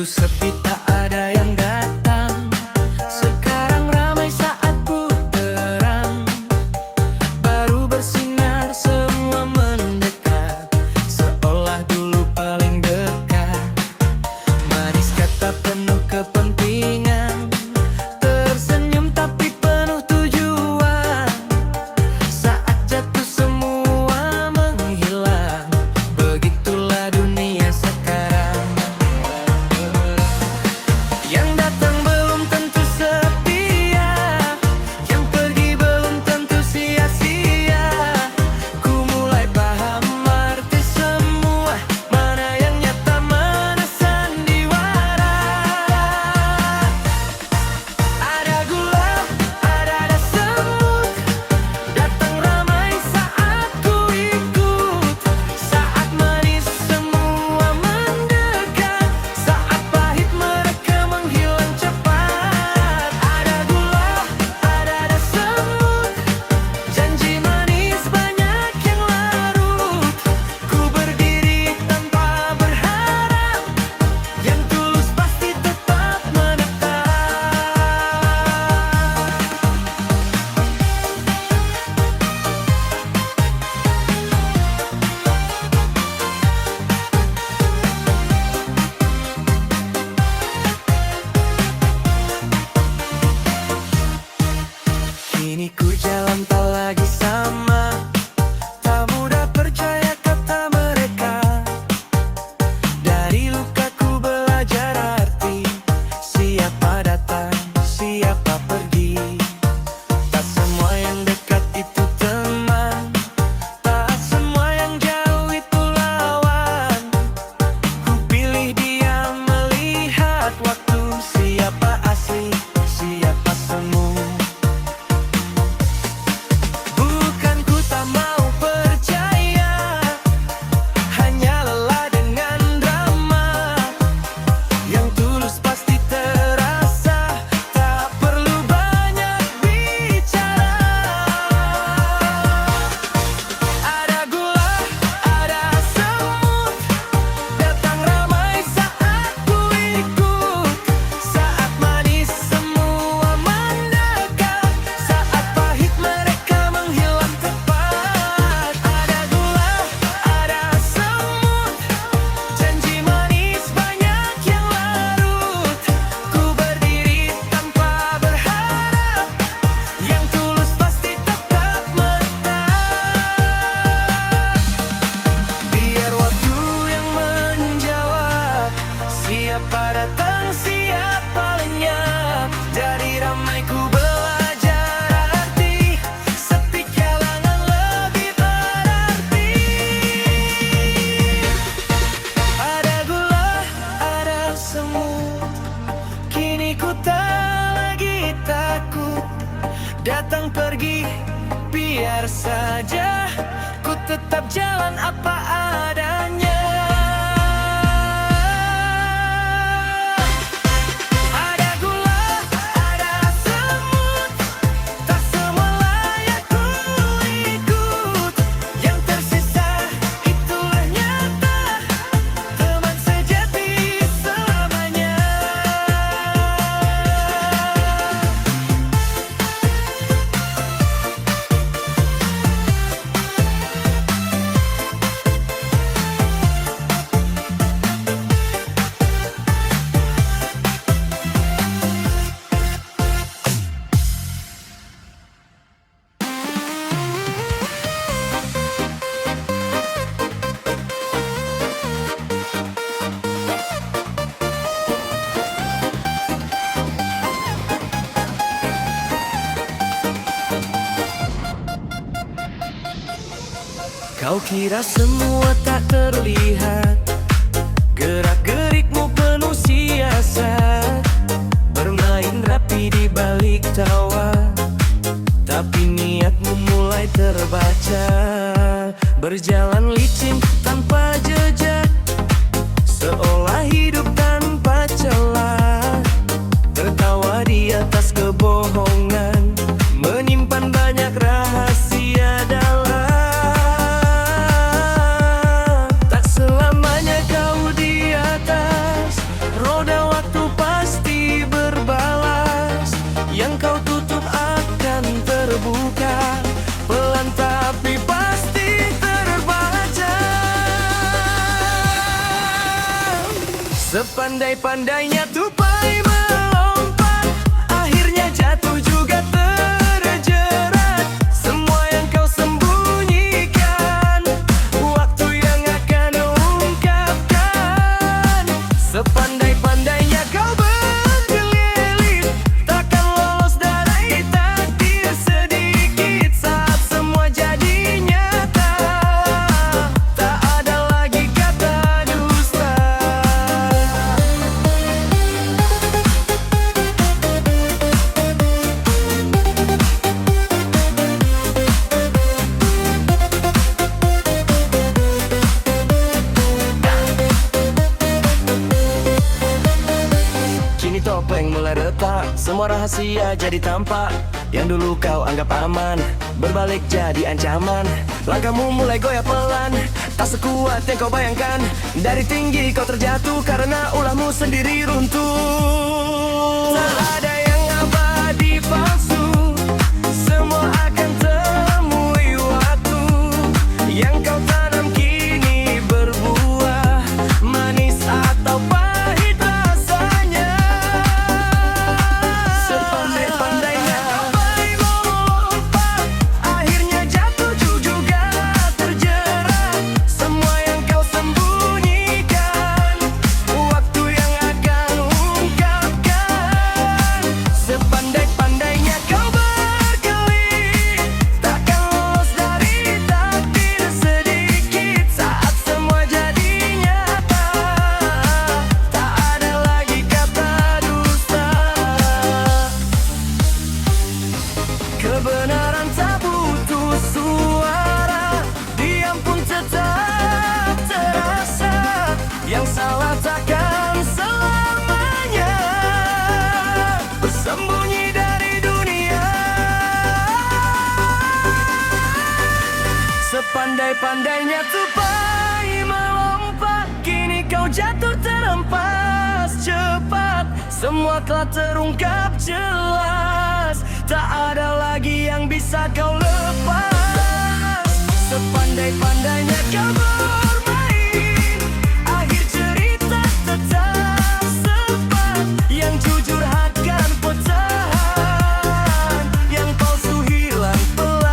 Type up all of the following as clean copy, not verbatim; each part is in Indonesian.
Dulu sepi tak ada yang datang, sekarang ramai saat ku terang. Baru bersinar semua mendekat, seolah dulu paling dekat. Manis kata penuh kepentingan, tersenyum tapi penuh tujuan. Saat jatuh semua menghilang, begitulah dunia sekarang. Yang datang belum tentu setia, yang pergi belum tentu sia-sia. Ku mulai paham arti semua, mana yang nyata mana sandiwara. Ada gula, ada semut, datang ramai saat ku ikut. Saat manis semua mendekat, saat pahit mereka menghilang cepat. Ada gula, ada semut, janji manis banyak yang larut. Ku berdiri tanpa berharap, yang tulus pasti tetap menetap. Kini ku jalan tak lagi sama, tak mudah percaya kata mereka. Dari luka ku belajar arti, siapa datang, siapa pergi. Tak semua yang dekat itu teman, tak semua yang jauh itu lawan. Ku pilih diam melihat waktu, siapa asli, siapa semu. Bukan ku tak mau percaya, hanya lelah dengan drama. Yang tulus pasti terasa, tak perlu banyak bicara. Ada gula, ada semut, datang ramai saat ku ikut. Saat manis semua mendekat, saat pahit mereka menghilang tepat. Ada gula, ada semut, janji manis banyak yang larut. Ku berdiri tanpa berharap, yang tulus pasti tetap menetap. Biar waktu yang menjawab, siapa datang, siapa lenyap. Dari ramai ku belajar arti, sepi kalangan lebih berarti. Ada gula, ada semut, kini ku tak lagi takut. Datang pergi, biar saja, ku tetap jalan apa adanya. Ada gula, ada semut, tak semua layak ku ikut. Yang tersisa itulah nyata, teman sejati selamanya. Kau kira semua tak terlihat, gerak-gerikmu penuh siasat. Bermain rapi di balik tawa, tapi niatmu mulai terbaca. Berjalan licin tanpa jejak, seolah hidup tanpa celah. Tertawa di atas kebohongan, menyimpan banyak rahasia dalam. Tak selamanya kau di atas roda Sepandai-pandainya tupai melompat, akhirnya jatuh juga terjerat. Semua yang kau sembunyikan, waktu yang akan ungkapkan. Sepandai-pandainya kau berkeliling, takkan lolos dari takdir sedikit. Saat semua jadi nyata, tak ada lagi kata dusta. Kini topeng mulai retak, semua rahasia jadi tampak. Yang dulu kau anggap aman, berbalik jadi ancaman. Langkahmu mulai goyah pelan, tak sekuat yang kau bayangkan. Dari tinggi kau terjatuh karena ulahmu sendiri runtuh. Tak ada yang abadi palsu, semua akan temui waktu. Yang kau tanam kini berbuah, manis atau pahit rasanya. Sepandai-pandainya tupai melompat, akhirnya jatuh juga terjerat. Semua yang kau sembunyikan, waktu yang akan ungkapkan. Sepandai-pandainya kau berkeliling, takkan lolos dari takdir sedikit. Saat semua jadi nyata, tak ada lagi kata dusta. Kebenaran tak butuh suara, diam pun tetap terasa. Yang salah takkan selamanya bersembunyi dari dunia. Sepandai-pandainya tupai melompat, kini kau jatuh terhempas cepat. Semua telah terungkap jelas, tak ada lagi yang bisa kau lepas. Sepandai-pandainya kau bermain, akhir cerita tetap sempat. Yang jujur akan bertahan, yang palsu hilang pelan.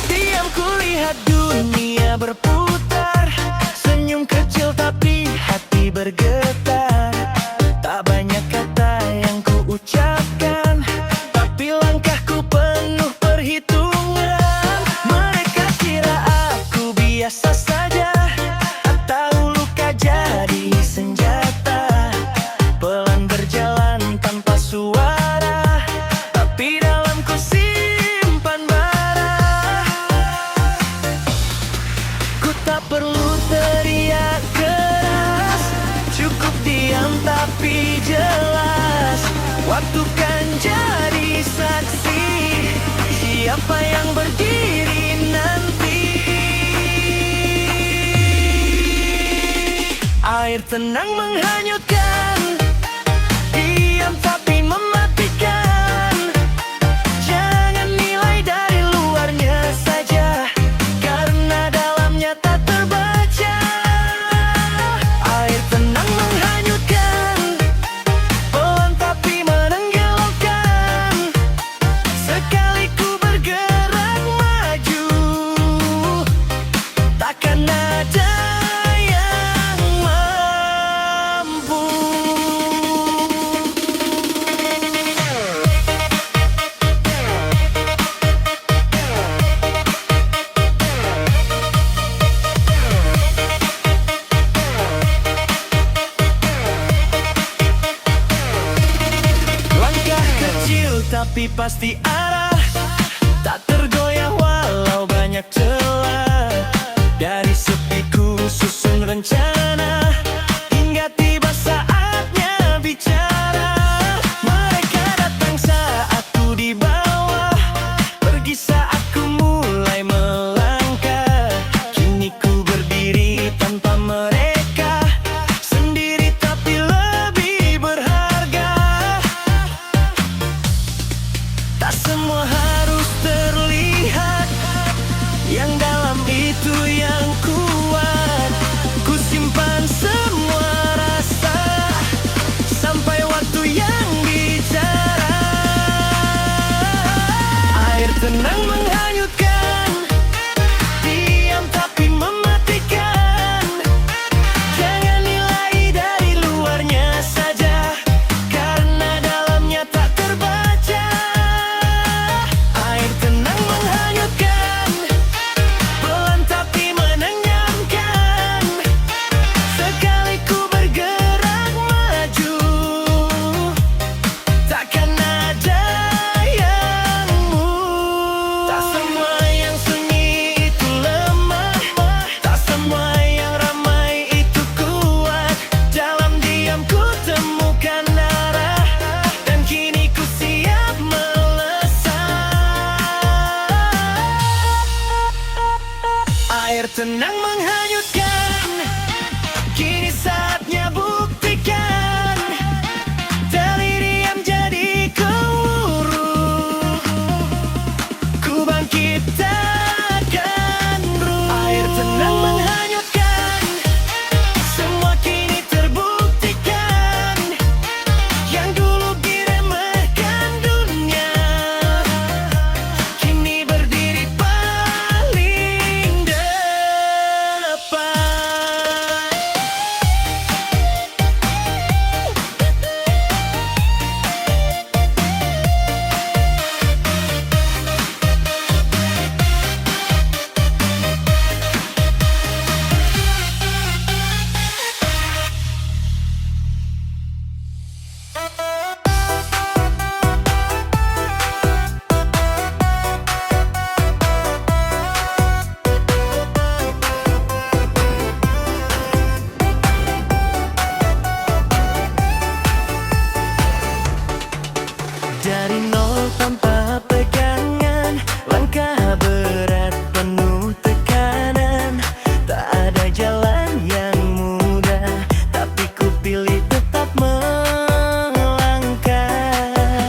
Diam kulihat dunia berputar, senyum kecil tapi hati bergetar. Tak banyak kata yang ku ucapkan, tapi langkahku penuh perhitungan. Mereka kira aku biasa saja, atau luka jadi senjata. Pelan berjalan tanpa suara, tapi dalamku simpan bara. Ku tak perlu teriak keras, cukup diam tapi jelas. Waktu kan jadi saksi, siapa yang berdiri nanti. Air tenang menghanyutkan, diam tapi mematikan. Jangan nilai dari luarnya saja, karena dalamnya tak terbaca. Air tenang menghanyutkan, pelan tapi menenggelamkan. Sekali ku bergerak maju, takkan ada yang mampu. Langkah kecil tapi pasti arah, tak tergoyah walau banyak Air tenang menghanyutkan, kini saatnya buktikan. Dari diam jadi gemuruh, ku bangkit takkan ruh. Air tenang menghanyutkan, semua kini terbuktikan. Yang dulu diremehkan dunia, kini berdiri paling depan. Dari nol tanpa pegangan, langkah berat penuh tekanan. Tak ada jalan yang mudah, tapi ku pilih tetap melangkah.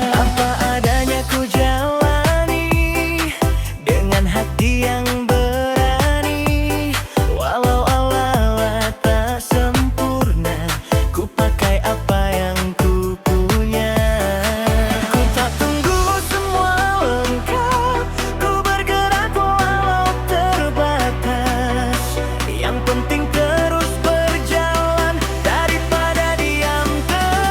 Apa adanya ku jalani, dengan hati yang berani. Walau ala-ala tak sempurna, ku pakai apa yang ku punya. Ku tak tunggu semua lengkap, ku bergerak walau terbatas. Yang penting terus berjalan, daripada diam tertahan.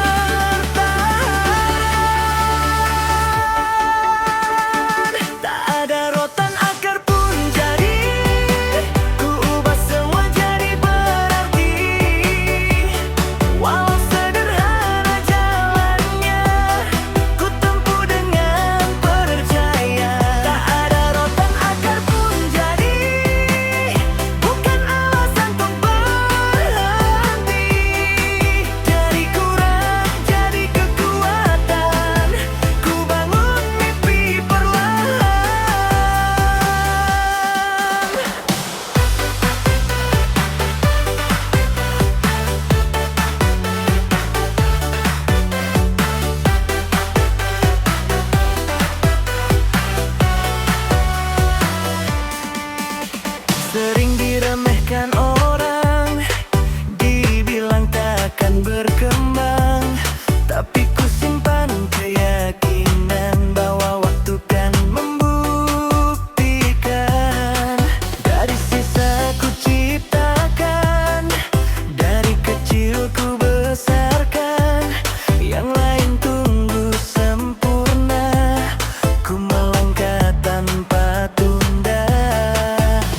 Tak ada rotan akar pun jadi, ku ubah semua jadi berarti. Walau sederhana jalannya, ku tempuh dengan percaya. Tak ada rotan akar pun jadi, bukan alasan untuk berhenti. Dari kurang jadi kekuatan, ku bangun mimpi perlahan. Sering diremehkan orang, dibilang takkan berkembang. Tapi ku simpan keyakinan bahwa waktu kan membuktikan. Dari sisa ku ciptakan, dari kecil ku besarkan. Yang lain tunggu sempurna, ku melangkah tanpa tunda.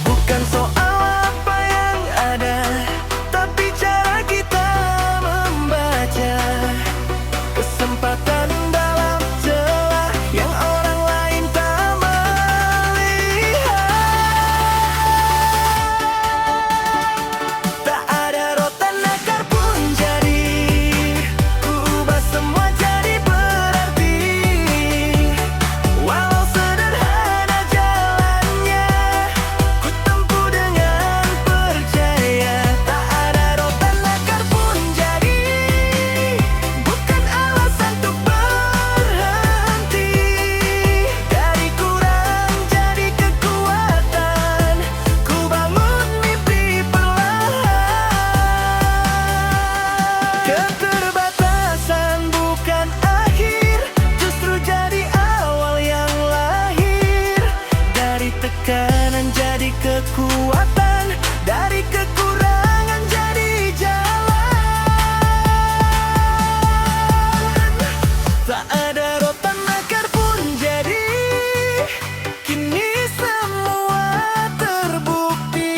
Bukan soal apa yang ada, tapi cara kita membaca. Kesempatan dalam celah yang orang lain tak melihat. Tak ada rotan akar pun jadi, ku ubah semua jadi berarti. Walau sederhana jalannya, ku tempuh dengan percaya. Tak ada rotan akar pun jadi, bukan alasan untuk berhenti. Dari kurang jadi kekuatan, ku bangun mimpi perlahan. Keterbatasan bukan akhir, justru jadi awal yang lahir. Dari tekanan jadi kekuatan, dari kekurangan jadi jalan. Tak ada rotan akar pun jadi, kini semua terbukti.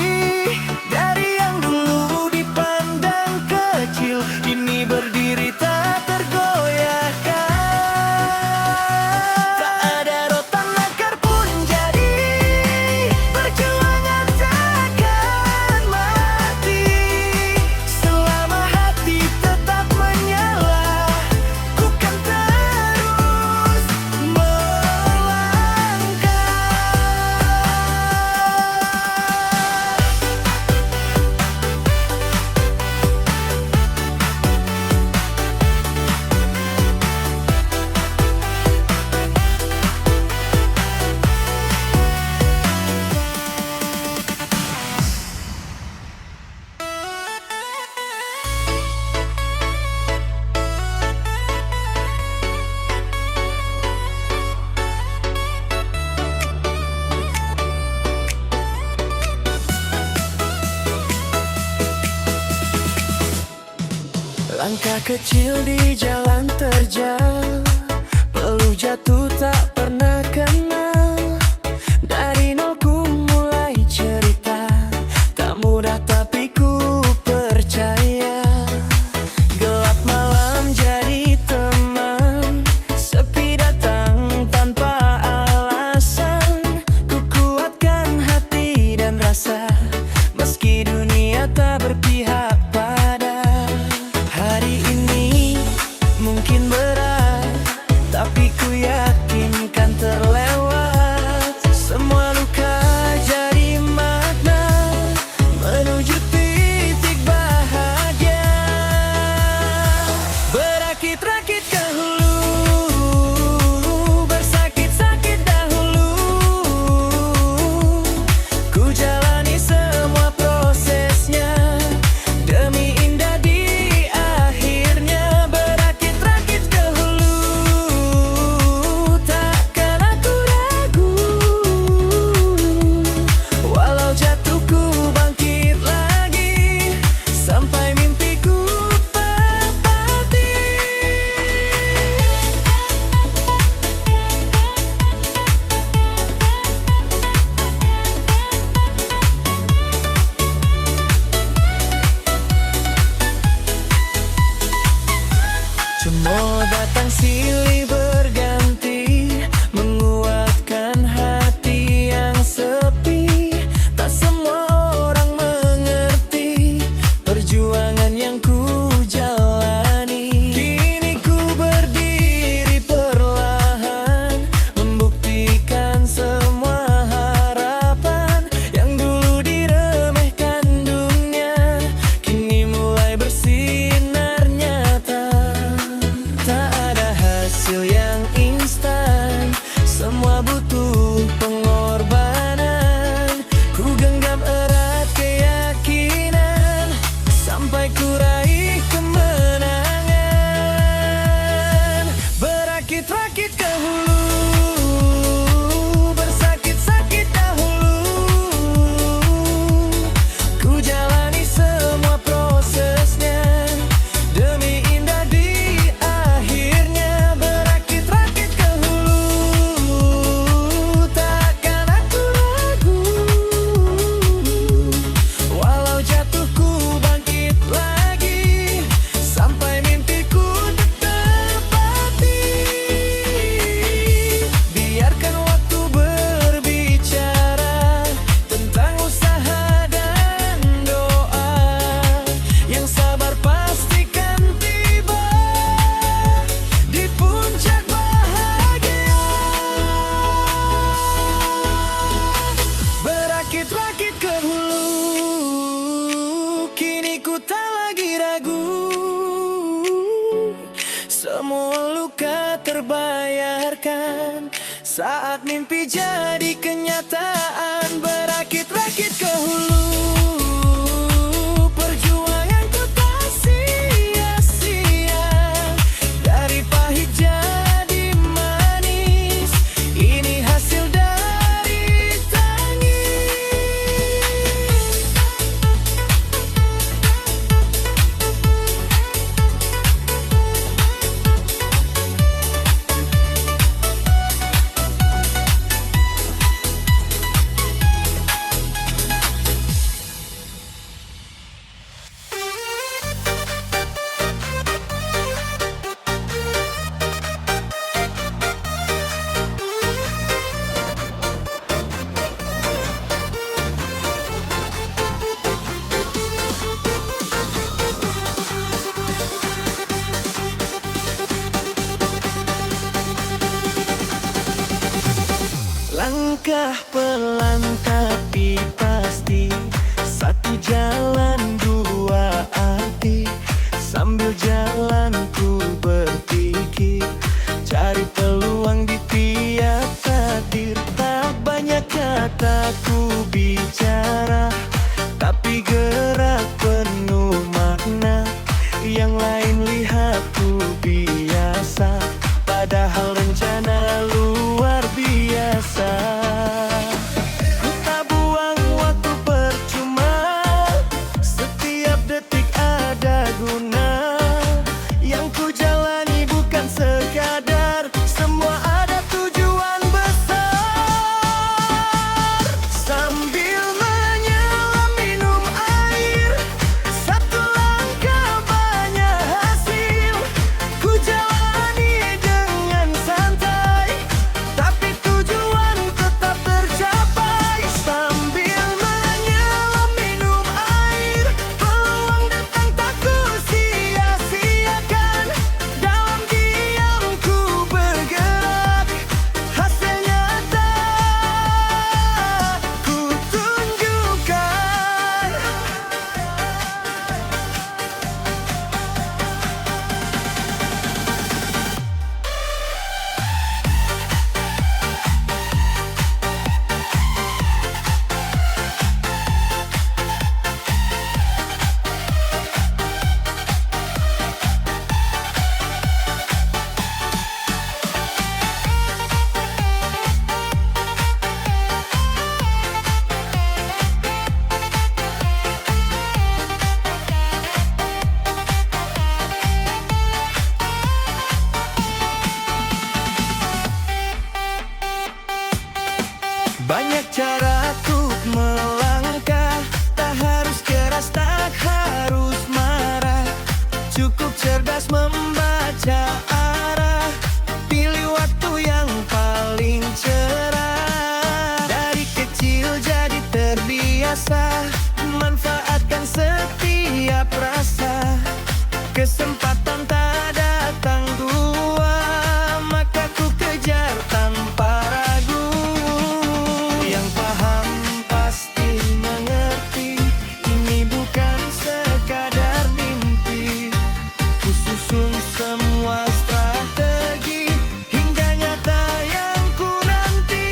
Dari yang dulu dipandang kecil, kini berdiri tak tergoyahkan. Tak ada rotan akar pun jadi, perjuangan tak Langkah kecil di jalan terjal, peluh jatuh tak pernah kenal. Dari nol ku mulai cerita, tak mudah tapi ku percaya. Gelap malam jadi teman, sepi datang tanpa alasan. Ku kuatkan hati dan rasa, meski dunia tak berpihak pada. Hari ini mungkin berat, tapi ku yakin kan terlewat. Semua luka jadi makna, menuju titik bahagia. Berakit-rakit ke hulu, bersakit-sakit dahulu. Ku jalani semua prosesnya, demi indah di akhirnya. Berakit-rakit ke hulu, takkan aku ragu. Walau jatuh ku bangkit lagi, sampai mimpiku terpati. Cemooh datang silih berganti, menguatkan hati yang sepi. Tak semua orang mengerti perjuangan yang ku jalani. Kini ku berdiri perlahan, membuktikan semua harapan yang dulu diremehkan dunia, kini mulai bersinar nyata. Tak ada hasil yang instan, semua butuh pengorbanan. Ku genggam erat keyakinan, sampai ku raih kemenangan. Berakit-rakit ke hulu, bersakit-sakit dahulu. Ku jalani semua prosesnya, demi indah di akhirnya. Berakit-rakit ke hulu, takkan aku ragu. Walau jatuh ku bangkit lagi, sampai mimpiku terpati. Biarkan waktu berbicara tentang usaha dan doa. Yang sabar pastikan tiba di puncak bahagia. Berakit-rakit ke hulu, kini ku tak lagi ragu. Semua luka terbayarkan saat mimpi jadi kenyataan. Berakit-rakit ke hulu, perjuanganku tak sia-sia. Dari pahit jadi manis, ini hasil dari tangis. Langkah pelan tapi pasti, satu jalan dua arti. Sambil jalan ku berpikir, cari peluang di tiap takdir. Tak banyak kata ku bicara, tapi gerak penuh makna. Yang lain lihat ku biasa, padahal rencana luar biasa. Ku tak buang waktu percuma, setiap detik ada guna. asa, manfaatkan setiap rasa. Kesempatan tak datang dua, maka ku kejar tanpa ragu. Yang paham pasti mengerti, ini bukan sekadar mimpi. Ku susun semua strategi hingga nyata yang ku nanti.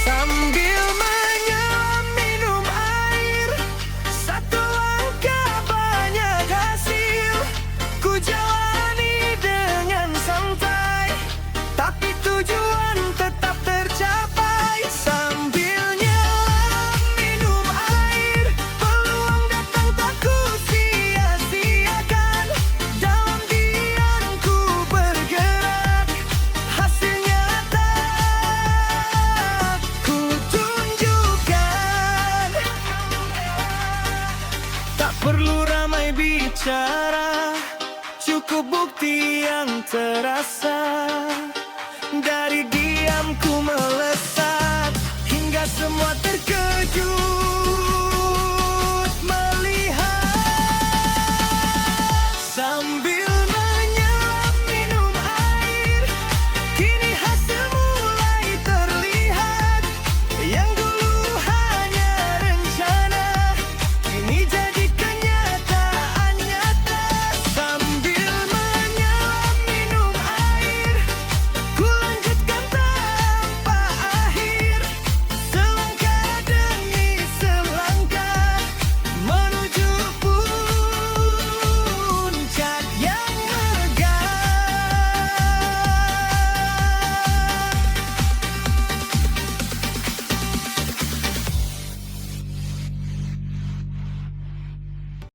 Sambil menyelam minum air, satu langkah banyak hasil. Ku jalani dengan santai, tapi tujuan tetap tercapai. Sambil nyelam minum air, peluang datang tak ku sia-siakan. Dalam diam ku bergerak, hasil nyata ku tunjukkan. Tak perlu ramai bicara, cukup bukti yang terasa. Dari diamku melesat hingga semua